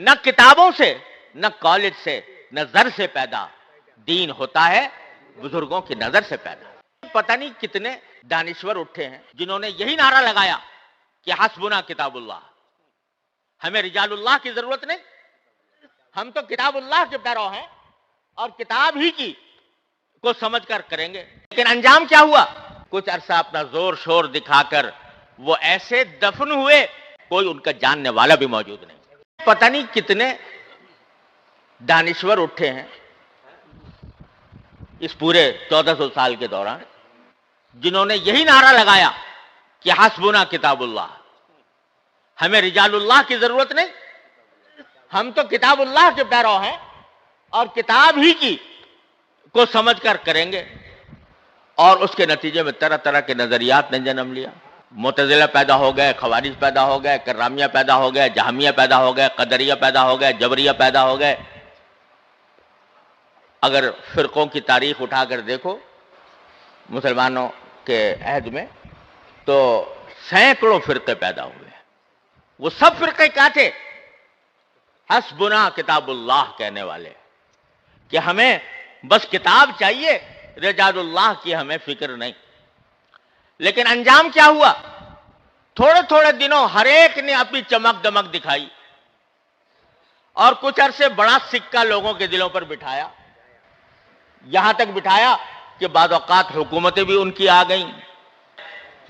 نہ کتابوں سے، نہ کالج سے، نہ زر سے پیدا، دین ہوتا ہے بزرگوں کی نظر سے پیدا۔ پتہ نہیں کتنے دانشور اٹھے ہیں جنہوں نے یہی نعرہ لگایا کہ حسبنا کتاب اللہ، ہمیں رجال اللہ کی ضرورت نہیں، ہم تو کتاب اللہ کے پیرو ہیں اور کتاب ہی کی کو سمجھ کر کریں گے۔ لیکن انجام کیا ہوا؟ کچھ عرصہ اپنا زور شور دکھا کر وہ ایسے دفن ہوئے، کوئی ان کا جاننے والا بھی موجود نہیں۔ پتہ نہیں کتنے دانشور اٹھے ہیں اس پورے 1400 سال کے دوران جنہوں نے یہی نعرہ لگایا کہ حسبنا کتاب اللہ، ہمیں رجال اللہ کی ضرورت نہیں، ہم تو کتاب اللہ کے پیرو ہیں اور کتاب ہی کی کو سمجھ کر کریں گے۔ اور اس کے نتیجے میں طرح طرح کے نظریات نے جنم لیا۔ معتزلہ پیدا ہو گئے، خوارج پیدا ہو گئے، کرامیہ پیدا ہو گئے، جہمیہ پیدا ہو گئے، قدریہ پیدا ہو گئے، جبریہ پیدا ہو گئے۔ اگر فرقوں کی تاریخ اٹھا کر دیکھو مسلمانوں کے عہد میں تو سینکڑوں فرقے پیدا ہوئے۔ وہ سب فرقے کیا تھے؟ حسبنا کتاب اللہ کہنے والے، کہ ہمیں بس کتاب چاہیے، رجال اللہ کی ہمیں فکر نہیں۔ لیکن انجام کیا ہوا؟ تھوڑے تھوڑے دنوں ہر ایک نے اپنی چمک دمک دکھائی اور کچھ عرصے بڑا سکہ لوگوں کے دلوں پر بٹھایا، یہاں تک بٹھایا کہ بعض اوقات حکومتیں بھی ان کی آ گئیں۔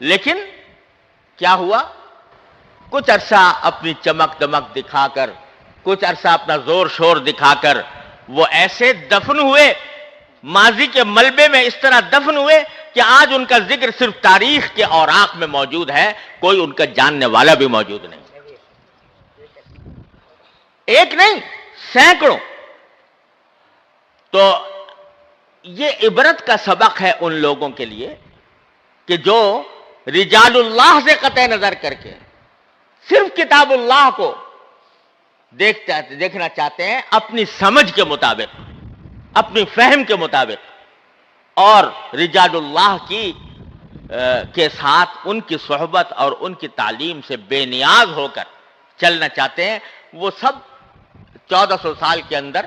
لیکن کیا ہوا؟ کچھ عرصہ اپنی چمک دمک دکھا کر، کچھ عرصہ اپنا زور شور دکھا کر وہ ایسے دفن ہوئے، ماضی کے ملبے میں اس طرح دفن ہوئے کہ آج ان کا ذکر صرف تاریخ کے اوراق میں موجود ہے، کوئی ان کا جاننے والا بھی موجود نہیں۔ ایک نہیں، سینکڑوں۔ تو یہ عبرت کا سبق ہے ان لوگوں کے لیے کہ جو رجال اللہ سے قطع نظر کر کے صرف کتاب اللہ کو دیکھنا چاہتے ہیں اپنی سمجھ کے مطابق، اپنی فہم کے مطابق، اور رجال اللہ کے ساتھ ان کی صحبت اور ان کی تعلیم سے بے نیاز ہو کر چلنا چاہتے ہیں، وہ سب 1400 سال کے اندر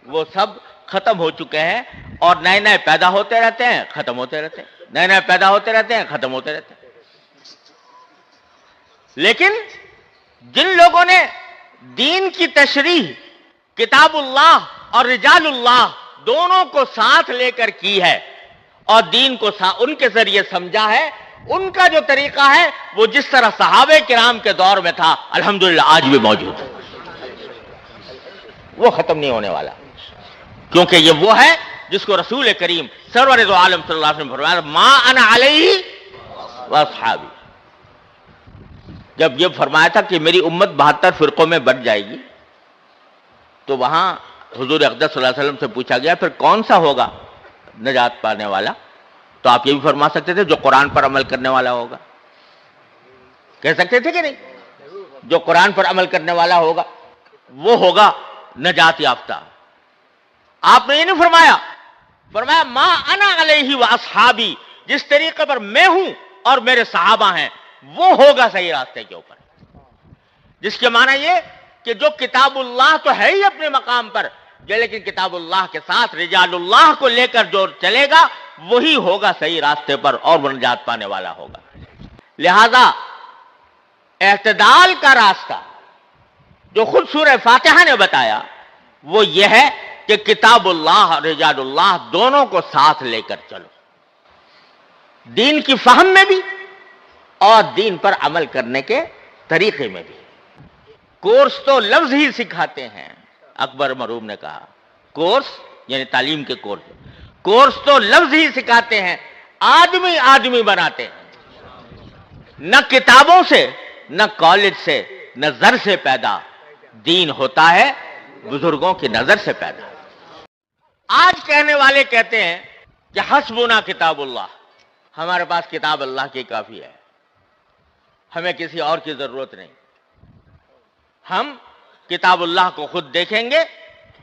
وہ سب ختم ہو چکے ہیں، اور نئے نئے پیدا ہوتے رہتے ہیں، ختم ہوتے رہتے ہیں، نئے نئے پیدا ہوتے رہتے ہیں، ختم ہوتے رہتے ہیں۔ لیکن جن لوگوں نے دین کی تشریح کتاب اللہ اور رجال اللہ دونوں کو ساتھ لے کر کی ہے اور دین کو ان کے ذریعے سمجھا ہے، ان کا جو طریقہ ہے وہ جس طرح صحابہ کرام کے دور میں تھا الحمدللہ آج بھی موجود ہے، وہ ختم نہیں ہونے والا، کیونکہ یہ وہ ہے جس کو رسول کریم سرور دو عالم صلی اللہ علیہ وسلم نے فرمایا ما انا علیہ واصحابی۔ جب یہ فرمایا تھا کہ میری امت 72 فرقوں میں بٹ جائے گی، تو وہاں حضور اقدس صلی اللہ علیہ وسلم سے پوچھا گیا پھر کون سا ہوگا نجات پانے والا؟ تو آپ یہ بھی فرما سکتے تھے جو قرآن پر عمل کرنے والا ہوگا، کہہ سکتے تھے کہ نہیں؟ جو قرآن پر عمل کرنے والا ہوگا وہ ہوگا نجات یافتہ۔ آپ نے یہ نہیں فرمایا، فرمایا ما انا علیہ واصحابی، جس طریقے پر میں ہوں اور میرے صحابہ ہیں وہ ہوگا صحیح راستے کے اوپر، جس کے معنی یہ کہ جو کتاب اللہ تو ہے ہی اپنے مقام پر، لیکن کتاب اللہ کے ساتھ رجال اللہ کو لے کر جو چلے گا وہی ہوگا صحیح راستے پر اور وہ نجات پانے والا ہوگا۔ لہذا اعتدال کا راستہ جو خود سورہ فاتحہ نے بتایا وہ یہ ہے کہ کتاب اللہ اور رجال اللہ دونوں کو ساتھ لے کر چلو، دین کی فہم میں بھی اور دین پر عمل کرنے کے طریقے میں بھی۔ کورس تو لفظ ہی سکھاتے ہیں، اکبر مرحوم نے کہا کورس یعنی تعلیم کے کورس تو لفظ ہی سکھاتے ہیں، آدمی آدمی بناتے ہیں۔ نہ کتابوں سے، نہ کالج سے، نہ زر سے پیدا، دین ہوتا ہے بزرگوں کی نظر سے پیدا۔ آج کہنے والے کہتے ہیں کہ حسبنا کتاب اللہ، ہمارے پاس کتاب اللہ کی کافی ہے، ہمیں کسی اور کی ضرورت نہیں، ہم کتاب اللہ کو خود دیکھیں گے،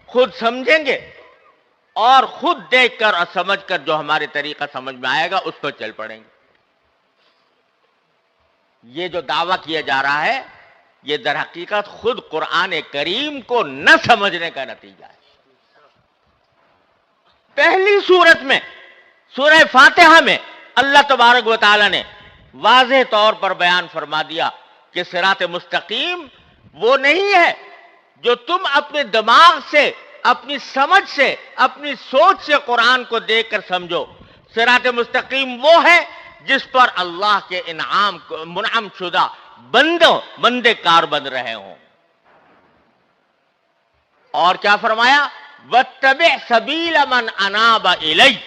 خود سمجھیں گے اور خود دیکھ کر اور سمجھ کر جو ہمارے طریقہ سمجھ میں آئے گا اس پر چل پڑیں گے۔ یہ جو دعویٰ کیا جا رہا ہے یہ در حقیقت خود قرآن کریم کو نہ سمجھنے کا نتیجہ ہے۔ پہلی صورت میں سورہ فاتحہ میں اللہ تبارک و تعالی نے واضح طور پر بیان فرما دیا کہ صراط مستقیم وہ نہیں ہے جو تم اپنے دماغ سے، اپنی سمجھ سے، اپنی سوچ سے قرآن کو دیکھ کر سمجھو۔ صراط مستقیم وہ ہے جس پر اللہ کے منعم شدہ بندے کار بن رہے ہوں۔ اور کیا فرمایا؟ وَاتَّبِعْ سَبِيلَ مَنْ أَنَابَ إِلَيَّ،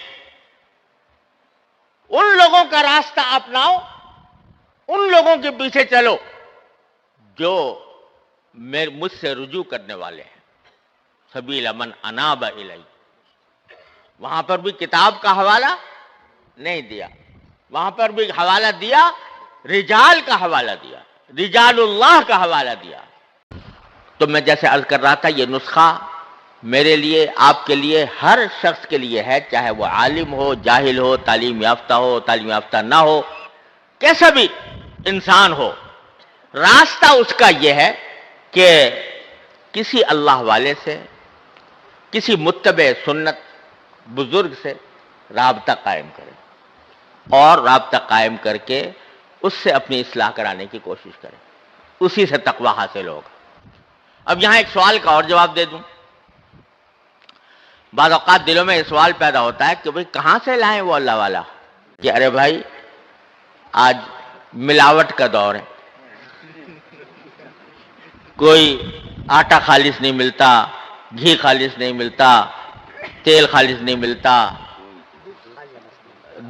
ان لوگوں کا راستہ اپناؤ، ان لوگوں کے پیچھے چلو جو مجھ سے رجوع کرنے والے ہیں۔ سبیل من اناب الی، وہاں پر بھی کتاب کا حوالہ نہیں دیا، وہاں پر بھی حوالہ دیا رجال کا حوالہ دیا، رجال اللہ کا حوالہ دیا۔ تو میں جیسے عرض کر رہا تھا، یہ نسخہ میرے لیے، آپ کے لیے، ہر شخص کے لیے ہے، چاہے وہ عالم ہو، جاہل ہو، تعلیم یافتہ ہو، تعلیم یافتہ نہ ہو، کیسا بھی انسان ہو۔ راستہ اس کا یہ ہے کہ کسی اللہ والے سے، کسی متبع سنت بزرگ سے رابطہ قائم کرے، اور رابطہ قائم کر کے اس سے اپنی اصلاح کرانے کی کوشش کرے، اسی سے تقویٰ حاصل ہوگا۔ اب یہاں ایک سوال کا اور جواب دے دوں۔ بعض اوقات دلوں میں یہ سوال پیدا ہوتا ہے کہ بھئی کہاں سے لائیں وہ اللہ والا، کہ ارے بھائی آج ملاوٹ کا دور ہے، کوئی آٹا خالص نہیں ملتا، گھی خالص نہیں ملتا، تیل خالص نہیں ملتا،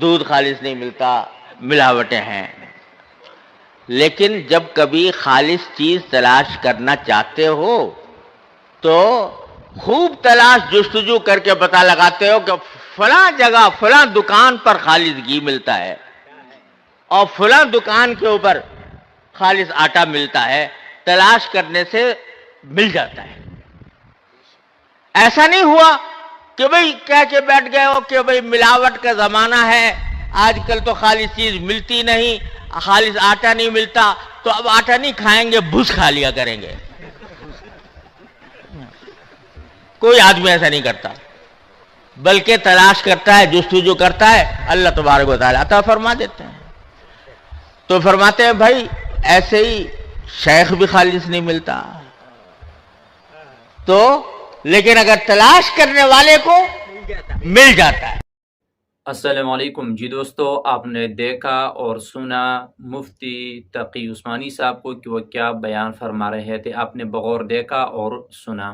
دودھ خالص نہیں ملتا، ملاوٹیں ہیں۔ لیکن جب کبھی خالص چیز تلاش کرنا چاہتے ہو تو خوب تلاش جستجو کر کے پتہ لگاتے ہو کہ فلاں جگہ فلاں دکان پر خالص گھی ملتا ہے اور فلاں دکان کے اوپر خالص آٹا ملتا ہے، تلاش کرنے سے مل جاتا ہے۔ ایسا نہیں ہوا کہ بھئی کہہ کے بیٹھ گئے ہو کہ بھئی ملاوٹ کا زمانہ ہے، آج کل تو خالص چیز ملتی نہیں، خالص آٹا نہیں ملتا، تو اب آٹا نہیں کھائیں گے، بھوس کھا لیا کریں گے۔ کوئی آدمی ایسا نہیں کرتا، بلکہ تلاش کرتا ہے، جستجو کرتا ہے، اللہ تبارک و تعالیٰ عطا فرما دیتے ہیں۔ تو فرماتے ہیں بھائی ایسے ہی شیخ بھی خالص نہیں ملتا، تو لیکن اگر تلاش کرنے والے کو مل جاتا ہے۔ السلام علیکم جی دوستو، آپ نے دیکھا اور سنا مفتی تقی عثمانی صاحب کو کہ وہ کیا بیان فرما رہے تھے، آپ نے بغور دیکھا اور سنا۔